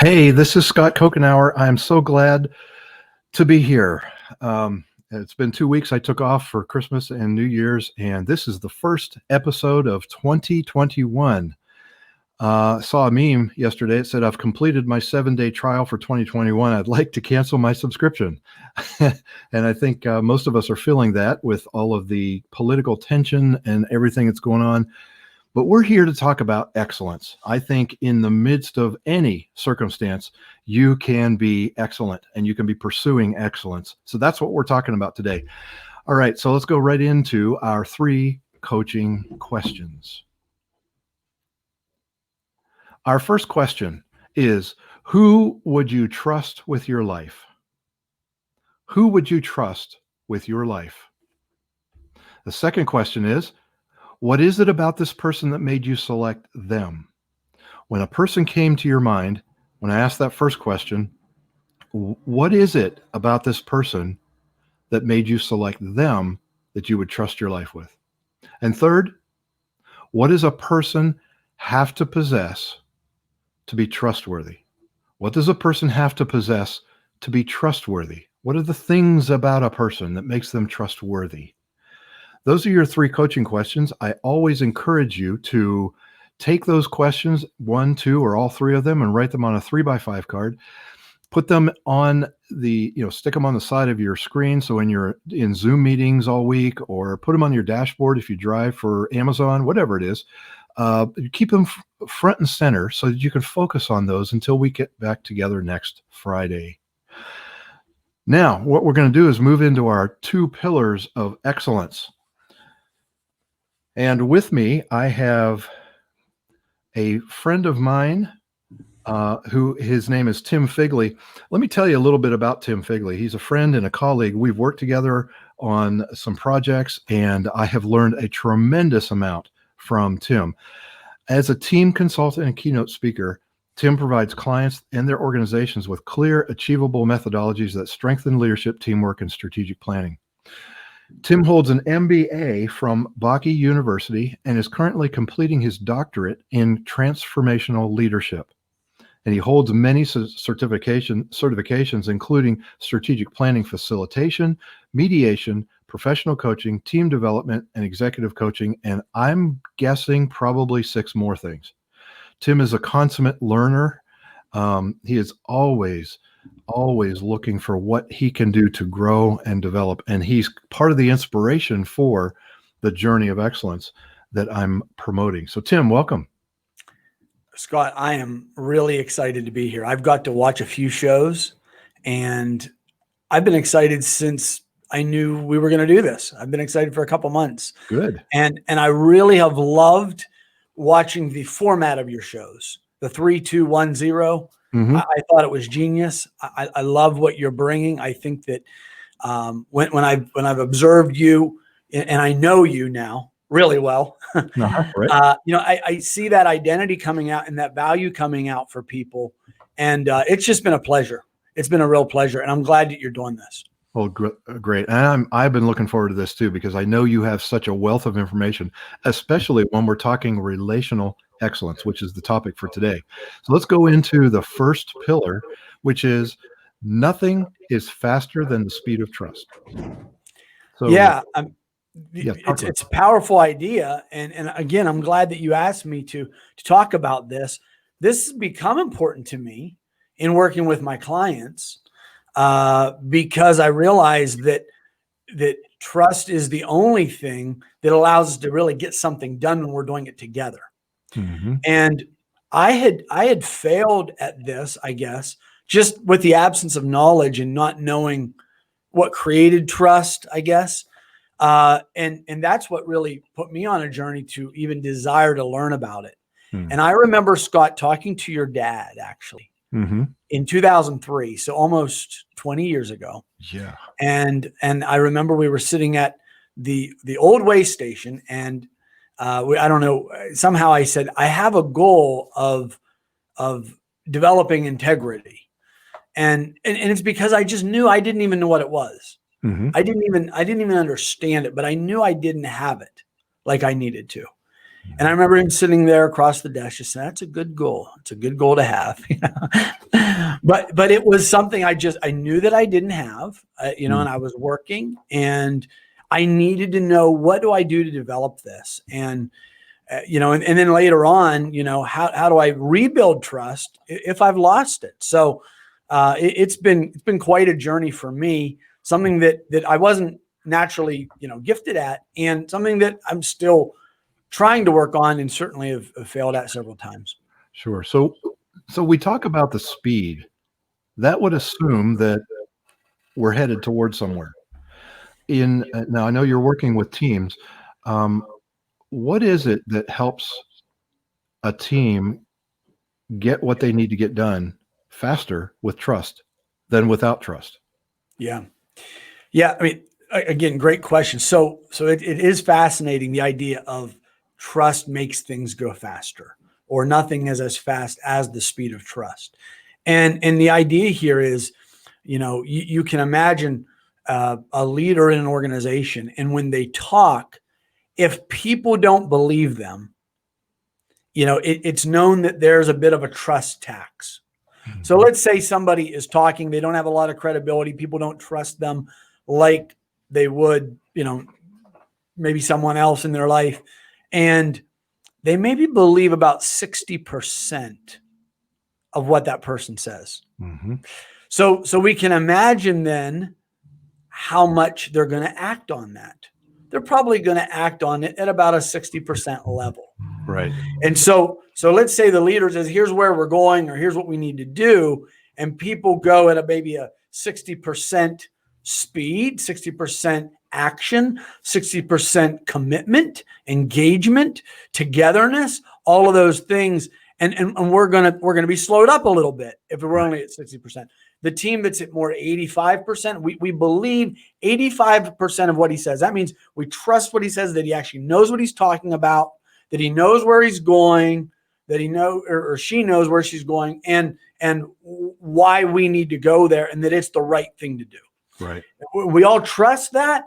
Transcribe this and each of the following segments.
Hey, this is Scott Kokenauer. I'm so glad to be here. It's been 2 weeks. I took off for Christmas and New Year's, and this is the first episode of 2021. Saw a meme yesterday. It said, I've completed my 7-day trial for 2021. I'd like to cancel my subscription. And I think most of us are feeling that with all of the political tension and everything that's going on. But we're here to talk about excellence. I think in the midst of any circumstance, you can be excellent and you can be pursuing excellence. So that's what we're talking about today. All right, so let's go right into our 3 coaching questions. Our first question is, who would you trust with your life? Who would you trust with your life? The second question is, what is it about this person that made you select them? When a person came to your mind, when I asked that first question, what is it about this person that made you select them that you would trust your life with? And third, what does a person have to possess to be trustworthy? What does a person have to possess to be trustworthy? What are the things about a person that makes them trustworthy? Those are your 3 coaching questions. I always encourage you to take those questions, 1, 2, or all 3 of them, and write them on a 3x5 card. Put them on stick them on the side of your screen. So when you're in Zoom meetings all week, or put them on your dashboard if you drive for Amazon, whatever it is, keep them front and center so that you can focus on those until we get back together next Friday. Now, what we're going to do is move into our 2 pillars of excellence. And with me, I have a friend of mine who his name is Tim Figley. Let me tell you a little bit about Tim Figley. He's a friend and a colleague. We've worked together on some projects, and I have learned a tremendous amount from Tim. As a team consultant and keynote speaker, Tim provides clients and their organizations with clear, achievable methodologies that strengthen leadership, teamwork, and strategic planning. Tim holds an MBA from Bakke University and is currently completing his doctorate in transformational leadership. And he holds many certifications, including strategic planning facilitation, mediation, professional coaching, team development, and executive coaching. And I'm guessing probably 6 more things. Tim is a consummate learner. He is always looking for what he can do to grow and develop. And he's part of the inspiration for the journey of excellence that I'm promoting. So Tim, welcome. Scott, I am really excited to be here. I've got to watch a few shows, and I've been excited since I knew we were going to do this. I've been excited for a couple months. Good. And I really have loved watching the format of your shows, the 3, 2, 1, 0. Mm-hmm. I thought it was genius. I love what you're bringing. I think that when I've observed you, and I know you now really well, Right. I see that identity coming out and that value coming out for people, and it's just been a pleasure. It's been a real pleasure, and I'm glad that you're doing this. Well, great. And I've been looking forward to this too, because I know you have such a wealth of information, especially when we're talking relational excellence, which is the topic for today. So let's go into the first pillar, which is nothing is faster than the speed of trust. So it's a powerful idea. And again, I'm glad that you asked me to talk about this. This has become important to me in working with my clients, because I realize that trust is the only thing that allows us to really get something done when we're doing it together. Mm-hmm. And I had failed at this, I guess, just with the absence of knowledge and not knowing what created trust, I guess. And that's what really put me on a journey to even desire to learn about it. And I remember, Scott, talking to your dad actually in 2003. So almost 20 years ago. Yeah. And I remember we were sitting at the old way station, and I don't know, somehow I said, I have a goal of developing integrity. And it's because I just knew I didn't even know what it was. I didn't even understand it, but I knew I didn't have it like I needed to. And I remember him sitting there across the desk, just saying, "That's a good goal. It's a good goal to have." But it was something I knew that I didn't have, and I was working, and I needed to know, what do I do to develop this? And and then later on, how do I rebuild trust if I've lost it? So it's been quite a journey for me, something that I wasn't naturally gifted at, and something that I'm still trying to work on, and certainly have failed at several times. Sure. So we talk about the speed. That would assume that we're headed towards somewhere. Now, I know you're working with teams. What is it that helps a team get what they need to get done faster with trust than without trust? Yeah. I mean, again, great question. So it is fascinating, the idea of trust makes things go faster, or nothing is as fast as the speed of trust. And the idea here is, you can imagine a leader in an organization, and when they talk, if people don't believe them, it's known that there's a bit of a trust tax. So let's say somebody is talking, they don't have a lot of credibility, people don't trust them like they would, maybe someone else in their life, and they maybe believe about 60% of what that person says. Mm-hmm. So we can imagine then how much they're going to act on that. They're probably going to act on it at about a 60% level. Right. And so let's say the leader says, "Here's where we're going," or "Here's what we need to do." And people go at maybe a 60% speed, 60% action, 60% commitment, engagement, togetherness, all of those things. And we're gonna be slowed up a little bit if we're only at 60%. The team that's at more 85%, we believe 85% of what he says. That means we trust what he says, that he actually knows what he's talking about, that he knows where he's going, that he knows or she knows where she's going, and why we need to go there, and that it's the right thing to do. Right. We all trust that.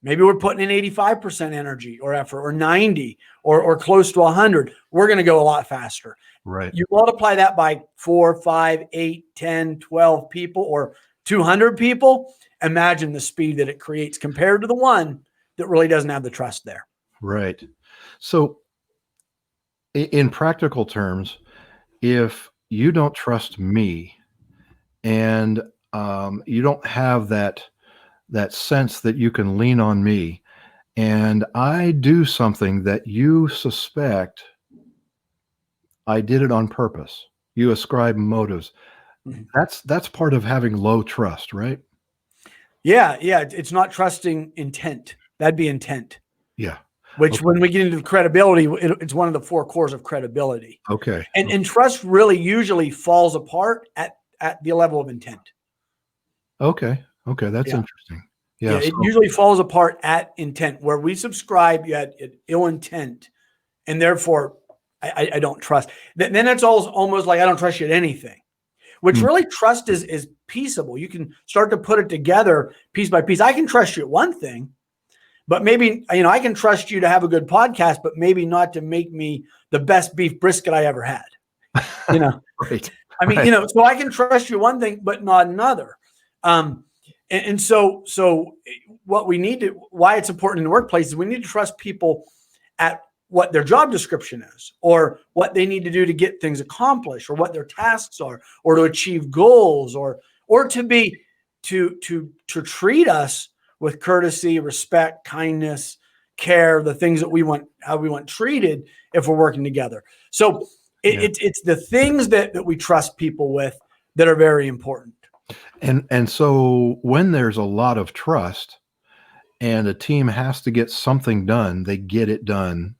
Maybe we're putting in 85% energy or effort, or 90, or close to 100. We're going to go a lot faster. Right. You multiply that by 4, 5, 8, 10, 12 people, or 200 people. Imagine the speed that it creates compared to the one that really doesn't have the trust there. Right. So in practical terms, if you don't trust me, and you don't have that sense that you can lean on me, and I do something that you suspect I did it on purpose, you ascribe motives. Mhm. That's part of having low trust, right? Yeah. It's not trusting intent. That'd be intent. Yeah. Which, Okay. when we get into credibility, it's one of the 4 cores of credibility. Okay. And trust really usually falls apart at the level of intent. Okay. That's interesting. Yeah. It usually falls apart at intent, where we subscribe at ill intent, and therefore I don't trust. Then it's almost like I don't trust you at anything, which really trust is peaceable. You can start to put it together piece by piece. I can trust you at one thing, but maybe, I can trust you to have a good podcast, but maybe not to make me the best beef brisket I ever had. Right. I mean, so I can trust you one thing, but not another. And so what we need to, why it's important in the workplace, is we need to trust people at what their job description is, or what they need to do to get things accomplished, or what their tasks are, or to achieve goals, or to treat us with courtesy, respect, kindness, care, the things that we want, how we want treated if we're working together. So it's the things that we trust people with that are very important. And so when there's a lot of trust and a team has to get something done, they get it done,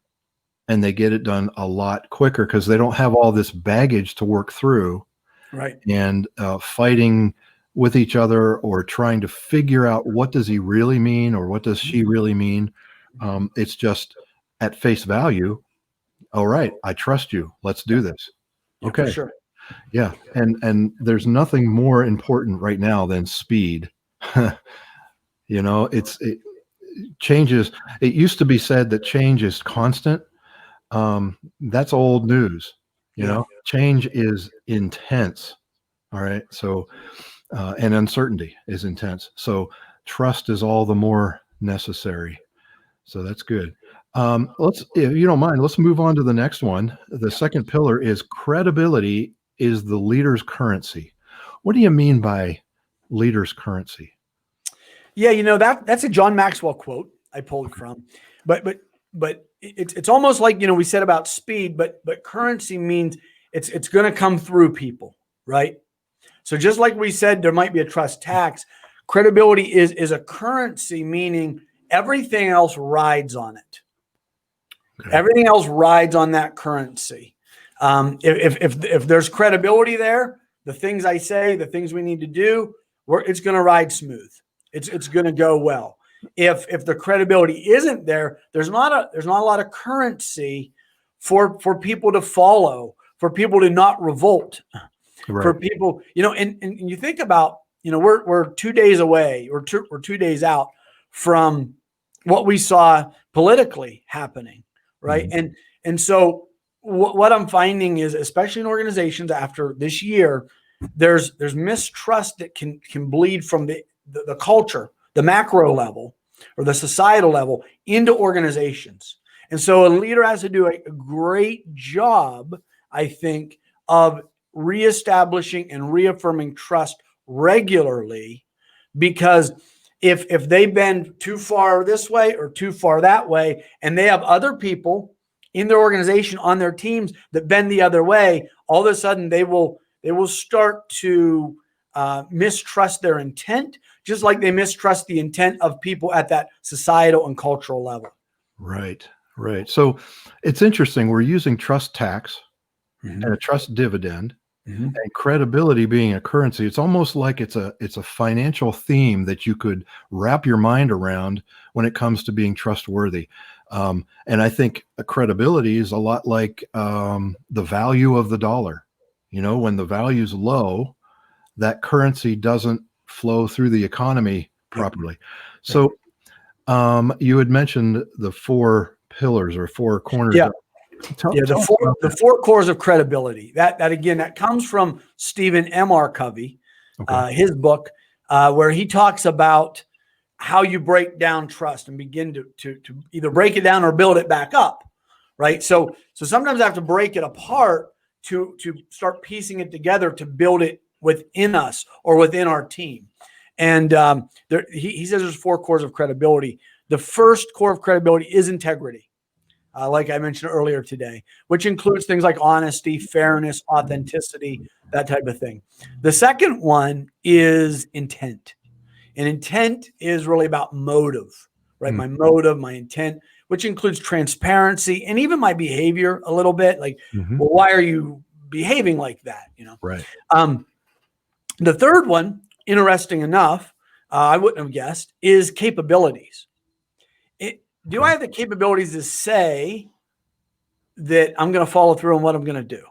and they get it done a lot quicker because they don't have all this baggage to work through. Right. And fighting with each other, or trying to figure out, what does he really mean, or what does she really mean? It's just at face value. All right, I trust you. Let's do this. Yeah, Okay. for sure. Yeah. And there's nothing more important right now than speed. It changes. It used to be said that change is constant. That's old news. Yeah. Change is intense. All right. So, and uncertainty is intense. So, trust is all the more necessary. So, that's good. If you don't mind, let's move on to the next one. The second pillar is credibility is the leader's currency. What do you mean by leader's currency? Yeah, that's a John Maxwell quote I pulled from, but it's almost like we said about speed, but currency means it's going to come through people, right? So just like we said, there might be a trust tax. Credibility is a currency, meaning everything else rides on it. Okay. Everything else rides on that currency. If there's credibility there, the things I say, the things we need to do, it's going to ride smooth. It's going to go well. If the credibility isn't there, there's not a lot of currency for people to follow, for people to not revolt, Right. for people, and you think about, we're 2 days away, or we're 2 days out from what we saw politically happening, right? Mhm. And so what I'm finding is, especially in organizations after this year, there's mistrust that can bleed from the culture, the macro level or the societal level into organizations. And so a leader has to do a great job, I think, of reestablishing and reaffirming trust regularly, because if they bend too far this way or too far that way, and they have other people in their organization on their teams that bend the other way, all of a sudden they will start to mistrust their intent, just like they mistrust the intent of people at that societal and cultural level. Right. Right. So it's interesting. We're using trust tax Mm-hmm. and a trust dividend, Mm-hmm. and credibility being a currency. It's almost like it's a financial theme that you could wrap your mind around when it comes to being trustworthy. And I think credibility is a lot like the value of the dollar. When the value's low, that currency doesn't flow through the economy properly. So you had mentioned the 4 pillars or 4 corners. Yeah. Tell The us about the that. 4 cores of credibility. That again, that comes from Stephen M.R. Covey, Okay. his book, where he talks about how you break down trust and begin to either break it down or build it back up, right? So sometimes I have to break it apart to start piecing it together to build it within us or within our team. And he says there's 4 cores of credibility. The first core of credibility is integrity. Like I mentioned earlier today, which includes things like honesty, fairness, authenticity, that type of thing. The second one is intent. And intent is really about motive, right? My motive, my intent, which includes transparency and even my behavior a little bit. Like, well, why are you behaving like that? Right. The third one, interesting enough, I wouldn't have guessed, is capabilities. Do I have the capabilities to say that I'm going to follow through on what I'm going to do?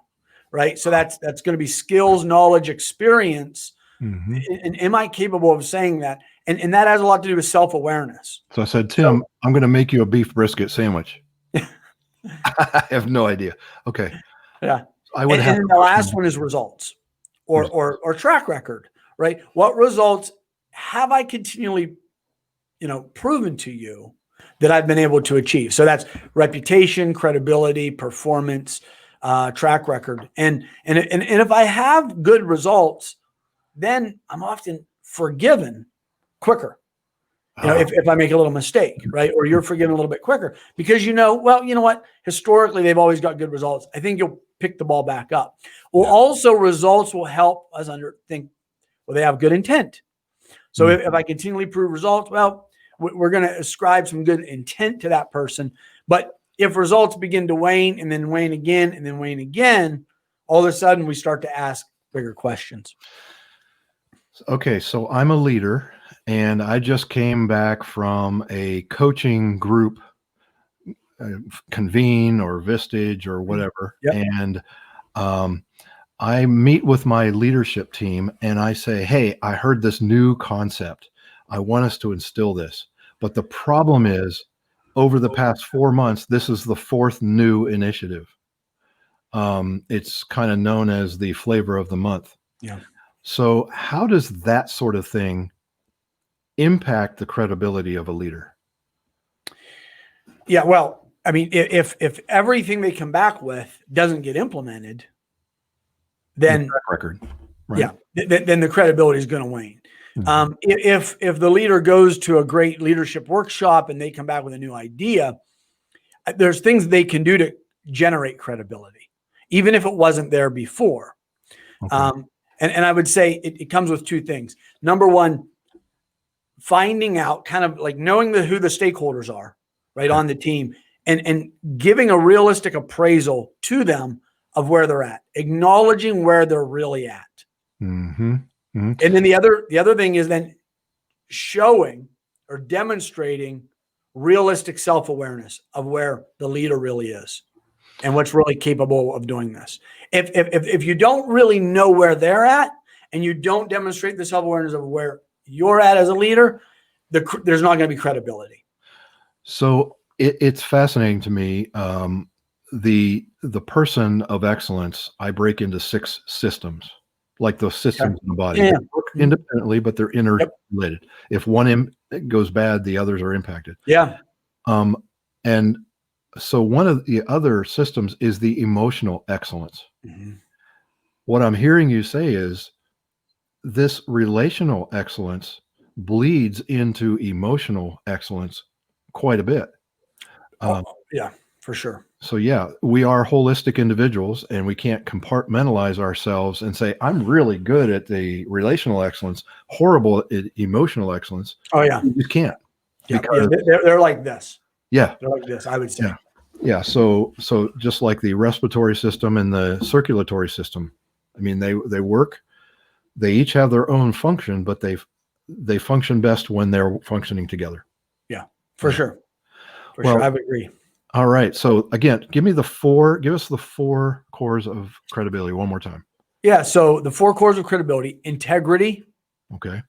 Right. So that's going to be skills, knowledge, experience. And am I capable of saying that? And that has a lot to do with self-awareness. So I said, Tim, I'm going to make you a beef brisket sandwich. I have no idea. Okay. Yeah. I would And have. then the last one is results or track record, right? What results have I continually, proven to you that I've been able to achieve? So that's reputation, credibility, performance, track record. And if I have good results, then I'm often forgiven quicker. If I make a little mistake, right? Or you're forgiven a little bit quicker because you know what? Historically, they've always got good results. I think you'll pick the ball back up. Well, also results will help us think, well, they have good intent. So if I continually prove results, well, we're going to ascribe some good intent to that person. But if results begin to wane and then wane again and then wane again, all of a sudden we start to ask bigger questions. Okay, so I'm a leader and I just came back from a coaching group convene or Vistage or whatever. Yep. And I meet with my leadership team and I say, hey, I heard this new concept. I want us to instill this. But the problem is over the past 4 months, this is the fourth new initiative. It's kind of known as the flavor of the month. Yeah. So how does that sort of thing impact the credibility of a leader? Yeah. Well, I mean, if everything they come back with doesn't get implemented, then track record, right? Yeah, then the credibility is going to wane. Mhm. If the leader goes to a great leadership workshop and they come back with a new idea, there's things they can do to generate credibility, even if it wasn't there before. Okay. And I would say it comes with two things. Number one, finding out, kind of like knowing who the stakeholders are, right, Okay. on the team, and giving a realistic appraisal to them of where they're at, acknowledging where they're really at. Mm-hmm. Mm-hmm. And then the other thing is then showing or demonstrating realistic self-awareness of where the leader really is and what's really capable of doing this. If you don't really know where they're at and you don't demonstrate the self-awareness of where you're at as a leader, there's not going to be credibility. So it's fascinating to me. The person of excellence, I break into 6 systems, like those systems in the body. Yeah. They work independently, but they're interrelated. If one goes bad, the others are impacted. Yeah. And so one of the other systems is the emotional excellence. Mm-hmm. What I'm hearing you say is this relational excellence bleeds into emotional excellence quite a bit. Yeah, for sure. So yeah, we are holistic individuals and we can't compartmentalize ourselves and say, I'm really good at the relational excellence, horrible at emotional excellence. Oh yeah. You just can't. Yeah, they're like this. Yeah. They're like this, I would say. Yeah. Yeah. So just like the respiratory system and the circulatory system, I mean, they work, they each have their own function, but they function best when they're functioning together. Yeah, for sure. For Well, sure. I would agree. All right. So again, give us the 4 cores of credibility one more time. Yeah. So the 4 cores of credibility: integrity, Okay.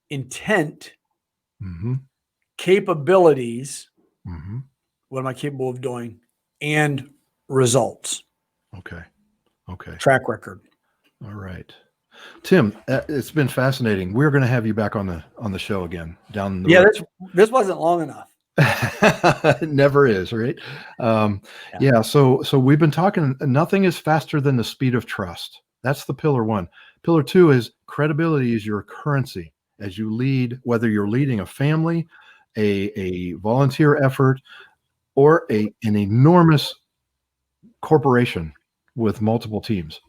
intent, Mm-hmm. capabilities. Mm-hmm. What am I capable of doing? And results. Okay. Okay. Track record. All right. Tim, it's been fascinating. We're going to have you back on the show again down the road. This wasn't long enough. It never is, right? Yeah. So we've been talking, nothing is faster than the speed of trust. That's the pillar 1. Pillar 2 is credibility is your currency as you lead, whether you're leading a family, a volunteer effort, or an enormous corporation with multiple teams.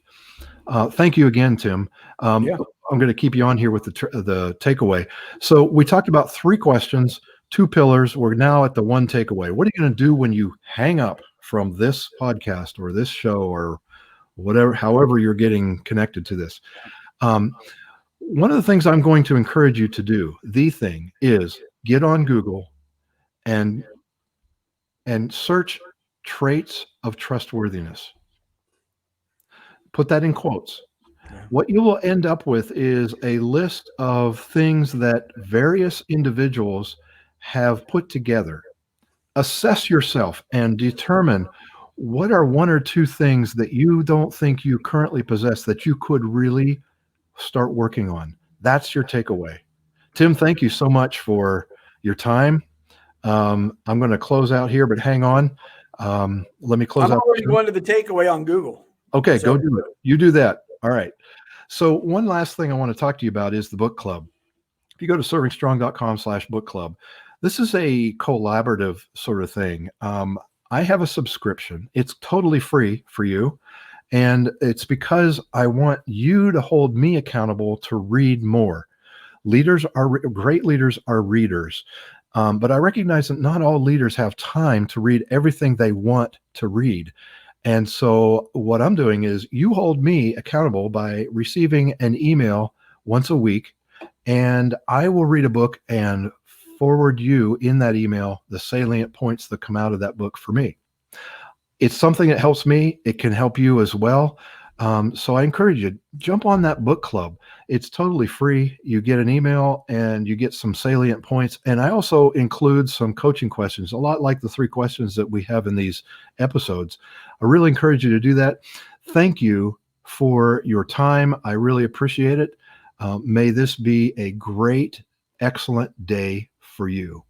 Thank you again, Tim. I'm going to keep you on here with the takeaway. So we talked about 3 questions, 2 pillars. We're now at the 1 takeaway. What are you going to do when you hang up from this podcast or this show or whatever, however you're getting connected to this? One of the things I'm going to encourage you to do, the thing is get on Google and search traits of trustworthiness. Put that in quotes. What you will end up with is a list of things that various individuals have put together. Assess yourself and determine what are 1 or 2 things that you don't think you currently possess that you could really start working on. That's your takeaway. Tim, thank you so much for your time. I'm going to close out here, but hang on. Let me close out. I'm already going to the takeaway on Google. Okay, go do it. You do that. All right. So one last thing I want to talk to you about is the book club. If you go to servingstrong.com/book club, this is a collaborative sort of thing. I have a subscription. It's totally free for you. And it's because I want you to hold me accountable to read more. Great leaders are readers. But I recognize that not all leaders have time to read everything they want to read. And so what I'm doing is you hold me accountable by receiving an email once a week, and I will read a book and forward you in that email the salient points that come out of that book for me. It's something that helps me. It can help you as well. So I encourage you, jump on that book club. It's totally free. You get an email and you get some salient points. And I also include some coaching questions, a lot like the 3 questions that we have in these episodes. I really encourage you to do that. Thank you for your time. I really appreciate it. May this be a great, excellent day for you.